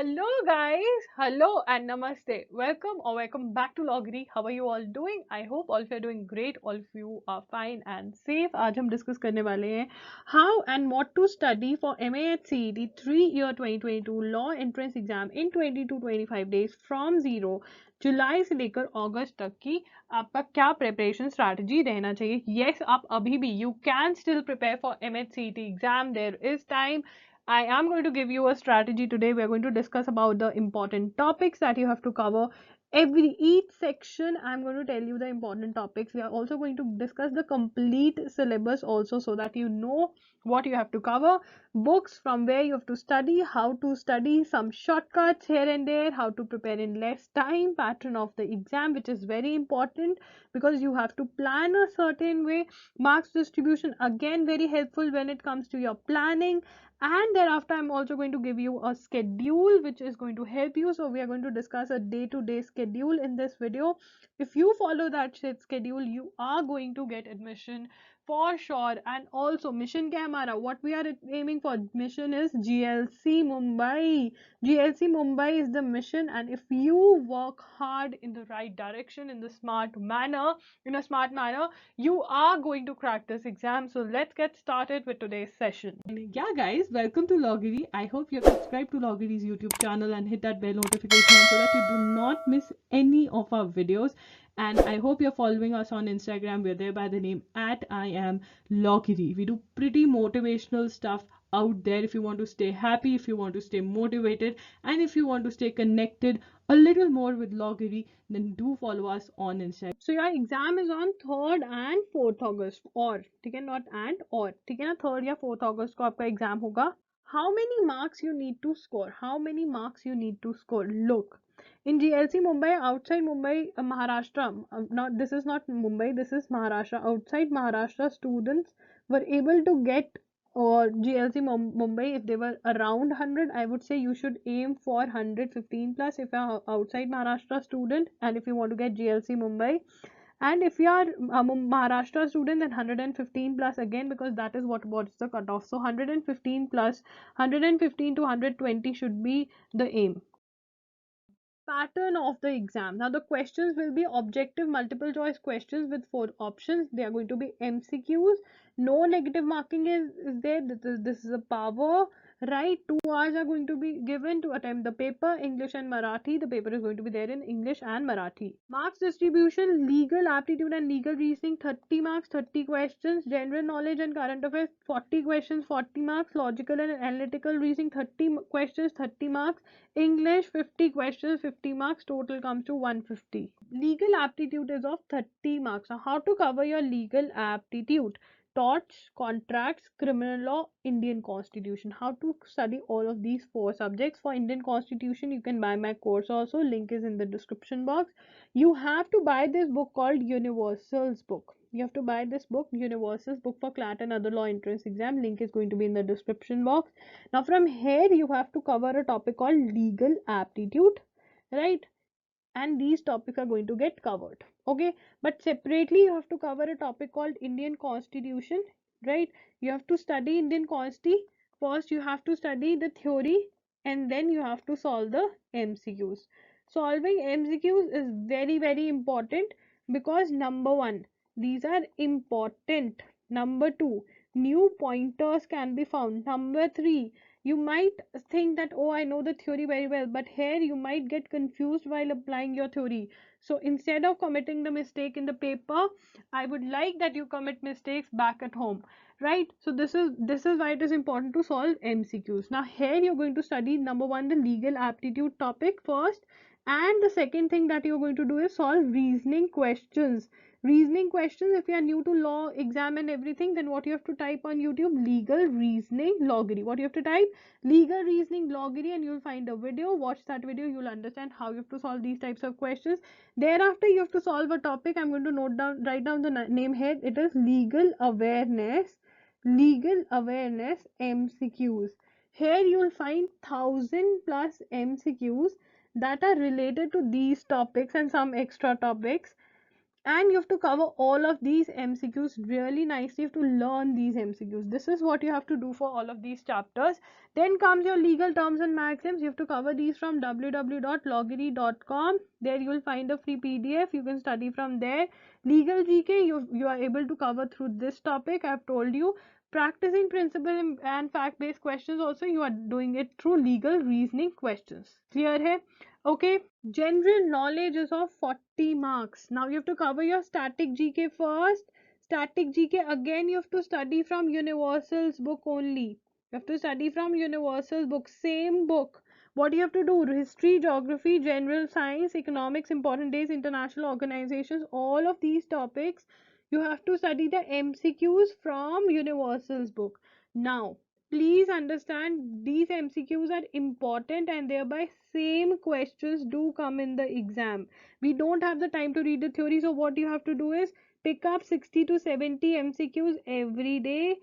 Hello guys, hello and namaste. Welcome back to Logri. How are you all doing? I hope all of you are doing great. All of you are fine and safe. आज हम discuss करने वाले हैं how and what to study for MAH CET 3-year 2022 law entrance exam in 20 to 25 days from zero जुलाई से लेकर अगस्त तक की आपका क्या प्रिपरेशन स्ट्रैटेजी रहना चाहिए. Yes, आप अभी भी you can still prepare for MH CET exam. There is time. I am going to give you a strategy today. We are going to discuss about the important topics that you have to cover. Each section, I'm going to tell you the important topics. We are also going to discuss the complete syllabus also so that you know what you have to cover. Books from where you have to study, how to study, some shortcuts here and there, how to prepare in less time, pattern of the exam, which is very important because you have to plan a certain way. Marks distribution, again, very helpful when it comes to your planning, and thereafter I'm also going to give you a schedule which is going to help you. So we are going to discuss a day-to-day schedule in this video. If you follow that schedule, you are going to get admission for sure. And also mission क्या है हमारा, what we are aiming for mission is GLC Mumbai. GLC Mumbai is the mission, and if you work hard in the right direction, in a smart manner, you are going to crack this exam. So let's get started with today's session. Yeah guys, welcome to Logiri. I hope you have subscribed to Logiri's YouTube channel and hit that bell notification on so that you do not miss any of our videos. And I hope you're following us on Instagram. We're there by the name at I am Logiri. We do pretty motivational stuff out there if you want to stay happy, if you want to stay motivated, and if you want to stay connected a little more with Logiri, then do follow us on Instagram. So your exam is on 3rd and 4th August. और ठीक है, not and और ठीक है ना, 3rd या 4th August को आपका exam होगा. How many marks you need to score? How many marks you need to score? Look, in GLC Mumbai, outside Mumbai, Maharashtra, not this is not Mumbai, this is Maharashtra. Outside Maharashtra, students were able to get or GLC Mumbai, if they were around 100, I would say you should aim for 115 plus if you're outside Maharashtra student, and if you want to get GLC Mumbai. And if you are a Maharashtra student, then 115 plus again, because that is what's the cutoff. So 115 plus, 115 to 120 should be the aim. Pattern of the exam. Now the questions will be objective multiple choice questions with 4 options. They are going to be MCQs. No negative marking is there. This is a power, right? 2 hours are going to be given to attempt the paper, English and Marathi. The paper is going to be there in English and Marathi. Marks distribution, legal aptitude and legal reasoning, 30 marks, 30 questions. General knowledge and current affairs, 40 questions, 40 marks. Logical and analytical reasoning, 30 questions, 30 marks. English, 50 questions, 50 marks. Total comes to 150. Legal aptitude is of 30 marks. Now how to cover your legal aptitude? Torts, contracts, criminal law, Indian constitution. How to study all of these 4 subjects. For Indian constitution, you can buy my course also. Link is in the description box. You have to buy this book called Universal's book. You have to buy this book, Universal's book for CLAT and other law entrance exam. Link is going to be in the description box. Now from here, you have to cover a topic called legal aptitude, right? And these topics are going to get covered, okay? But separately you have to cover a topic called Indian constitution, right? You have to study Indian consti. First you have to study the theory, and then you have to solve the MCQs. Solving MCQs is very important, because number 1, these are important. Number 2, new pointers can be found. Number 3, you might think that, oh, I know the theory very well, but here you might get confused while applying your theory. So instead of committing the mistake in the paper, I would like that you commit mistakes back at home, right? So this is why it is important to solve MCQs. Now here you're going to study, number 1, the legal aptitude topic first, and the second thing that you're going to do is solve reasoning questions. Reasoning questions, if you are new to law exam and everything, then what you have to type on YouTube, legal reasoning loggery. What you have to type, legal reasoning loggery, and you'll find a video. Watch that video, you'll understand how you have to solve these types of questions. Thereafter you have to solve a topic. I'm going to write down the name here. It is legal awareness MCQs. Here you will find 1000 plus MCQs that are related to these topics and some extra topics. and you have to cover all of these MCQs really nicely. You have to learn these MCQs. This is what you have to do for all of these chapters. Then comes your legal terms and maxims. You have to cover these from www.loggery.com. There you will find a free PDF. You can study from there. Legal GK, you are able to cover through this topic. I've told you. Practicing principle and fact-based questions also, you are doing it through legal reasoning questions. Clear hai? Okay. General knowledge is of 40 marks. Now you have to cover your static GK first. Static GK again you have to study from Universal's book only. You have to study from Universal's book, same book. What you have to do? History, geography, general science, economics, important days, international organizations, all of these topics you have to study the MCQs from Universal's book. Now please understand these MCQs are important and thereby same questions do come in the exam. We don't have the time to read the theory, so what you have to do is pick up 60 to 70 MCQs every day.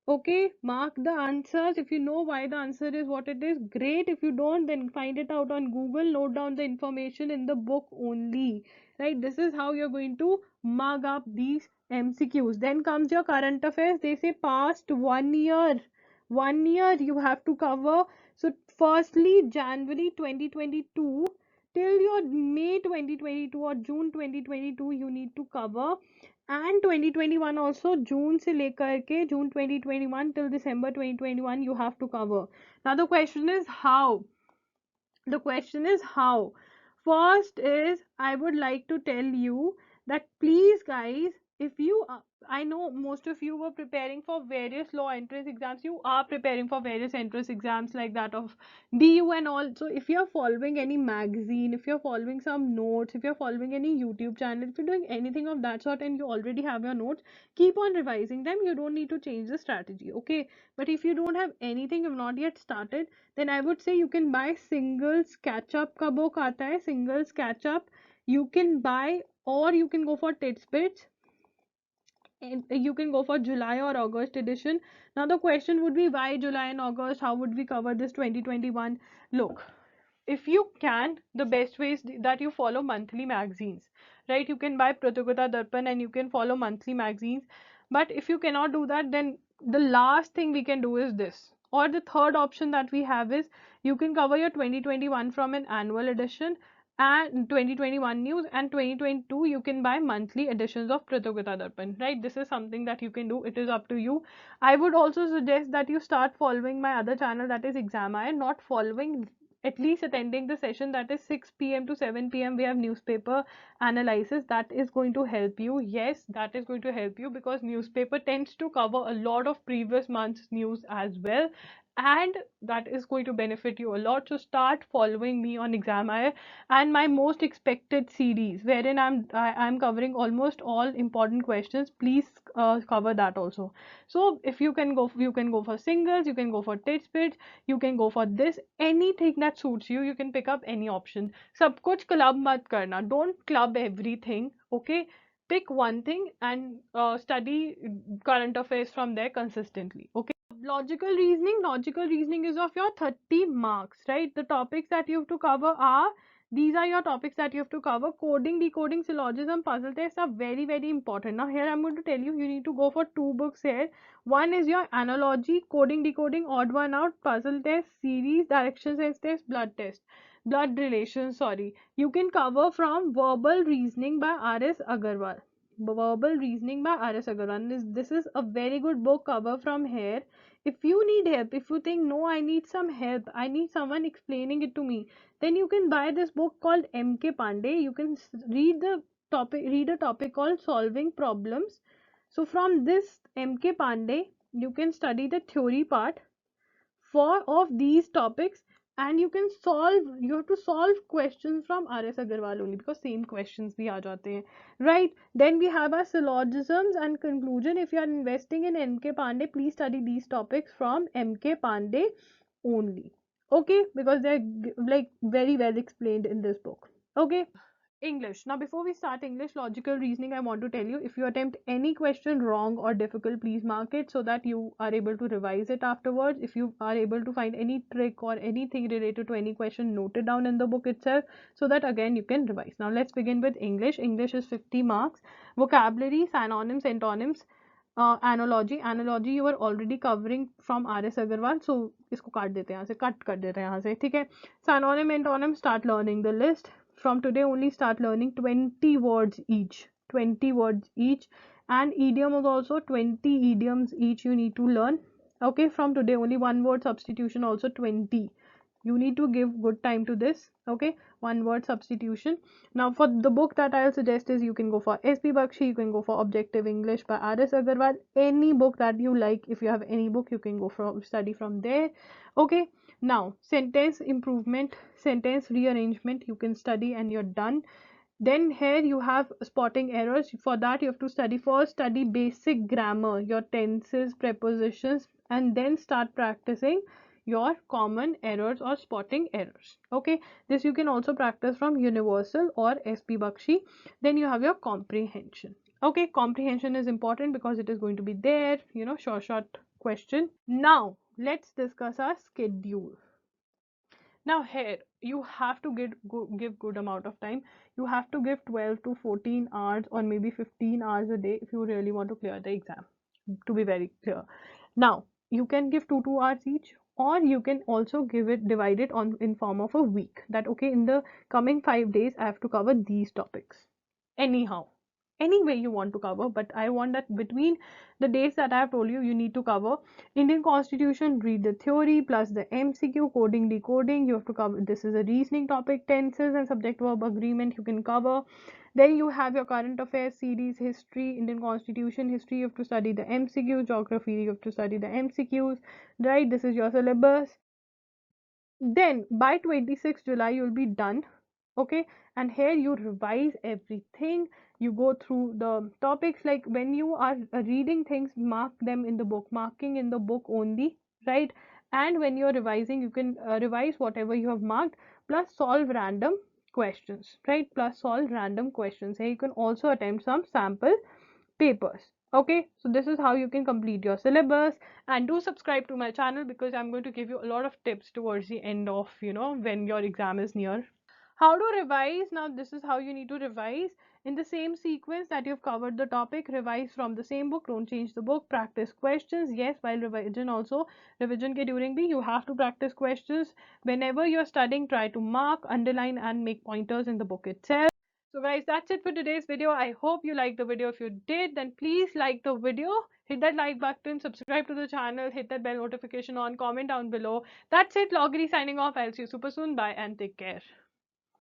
Okay, mark the answers. If you know why the answer is what it is, great. If you don't, then find it out on Google, note down the information in the book only. Right, this is how you're going to mug up these MCQs. Then comes your current affairs. They say past 1 year. 1 year you have to cover. So firstly January 2022 till your May 2022 or June 2022 you need to cover, and 2021 also, जून से लेकर के जून 2021 till December 2021 you have to cover. Now the question is how. The question is how. First is, I would like to tell you that please guys, if you I know most of you were preparing for various law entrance exams. You are preparing for various entrance exams like that of DU and all. So if you're following any magazine, if you're following some notes, if you're following any YouTube channel, if you're doing anything of that sort and you already have your notes, keep on revising them. You don't need to change the strategy, okay? But if you don't have anything, you've not yet started, then I would say you can buy Singles Catch Up का book आता है, Singles Catch Up. You can buy, or you can go for Tidbits, and you can go for July or August edition. Now the question would be, why July and August? How would we cover this 2021? Look, if you can, the best way is that you follow monthly magazines, right? You can buy Pratyogata Darpan and you can follow monthly magazines. But if you cannot do that, then the last thing we can do is this. Or the third option that we have is you can cover your 2021 from an annual edition and 2021 news, and 2022 you can buy monthly editions of Pratyogata Darpan, right? This is something that you can do. It is up to you. I would also suggest that you start following my other channel, that is Exam Eye, not following, at least attending the session that is 6 p.m. to 7 p.m. We have newspaper analysis. That is going to help you. Yes, that is going to help you because newspaper tends to cover a lot of previous month's news as well, and that is going to benefit you a lot. So start following me on Exam Eye and my most expected series, wherein I'm covering almost all important questions. Please cover that also. So if you can go, you can go for singles, you can go for tidbits, you can go for this, anything that suits you. You can pick up any option. सब कुछ club मत करना. Don't club everything. Okay. Pick one thing and study current affairs from there consistently. Okay. Logical reasoning is of your 30 marks, right? The topics that you have to cover are, these are your topics that you have to cover. Coding, decoding, syllogism, puzzle tests are very, very important. Now here I'm going to tell you, you need to go for two books here. One is your analogy, coding, decoding, odd one out, puzzle test, series, direction sense test, blood relations, sorry. You can cover from Verbal Reasoning by R.S. Agarwal. Verbal Reasoning by R.S. Agarwal. This is a very good book. Cover from here. If you need help, if you think, no, I need some help, I need someone explaining it to me, then you can buy this book called M.K. Pandey. You can read a topic called solving problems. So from this M.K. Pandey, you can study the theory part for of these topics, and you have to solve questions from R.S. Agarwal only, because same questions bhi aa jate hain, right? Then we have our syllogisms and conclusion. If you are investing in M.K. Pandey, please study these topics from M.K. Pandey only, okay? Because they're like very well explained in this book, okay? English. Now, before we start English, logical reasoning, I want to tell you, if you attempt any question wrong or difficult, please mark it so that you are able to revise it afterwards. If you are able to find any trick or anything related to any question, note it down in the book itself so that again you can revise. Now, let's begin with English. English is 50 marks. Vocabulary, synonyms, antonyms, analogy you are already covering from RS Agarwal, so इसको काट देते हैं यहाँ से, cut कर देते हैं यहाँ से, ठीक है. Synonym, antonym, start learning the list. From today only start learning 20 words each. 20 words each. And idiom is also 20 idioms each you need to learn. Okay, from today only one word substitution also 20. You need to give good time to this. Okay, one word substitution. Now for the book that I'll suggest is you can go for SP Bakshi, you can go for Objective English by RS Agarwal, any book that you like. If you have any book, you can go for study from there. Okay, now sentence improvement, sentence rearrangement, you can study and you're done. Then here you have spotting errors. For that you have to study first, study basic grammar, your tenses, prepositions, and then start practicing your common errors or spotting errors. Okay, this you can also practice from Universal or SP Bakshi. Then you have your comprehension. Okay, comprehension is important because it is going to be there, you know, short question. Now let's discuss our schedule. Now here you have to give good amount of time. You have to give 12 to 14 hours or maybe 15 hours a day if you really want to clear the exam, to be very clear. Now you can give 2 hours each, or you can also give it, divide it on in form of a week, that okay, in the coming 5 days I have to cover these topics. Anyhow, any way you want to cover, but I want that between the dates that I have told you, you need to cover Indian Constitution, read the theory plus the MCQ, coding, decoding. You have to cover, this is a reasoning topic, tenses and subject verb agreement you can cover. Then you have your current affairs series, history, Indian Constitution, history, you have to study the MCQ, geography, you have to study the MCQs, right? This is your syllabus. Then by 26th July you'll be done. Okay, and here you revise everything. You go through the topics, like when you are reading things, mark them in the book, marking in the book only, right? And when you're revising, you can revise whatever you have marked plus solve random questions, right? Plus solve random questions. Here you can also attempt some sample papers. Okay, so this is how you can complete your syllabus. And do subscribe to my channel because I'm going to give you a lot of tips towards the end of, you know, when your exam is near. How to revise? Now this is how you need to revise in the same sequence that you've covered the topic. Revise from the same book, don't change the book. Practice questions, yes, while revision also. Revision ke during bhi you have to practice questions. Whenever you're studying, try to mark, underline and make pointers in the book itself. So guys, that's it for today's video. I hope you liked the video. If you did, then please like the video, hit that like button, subscribe to the channel, hit that bell notification on, comment down below. That's it, Logri signing off. I'll see you super soon. Bye and take care.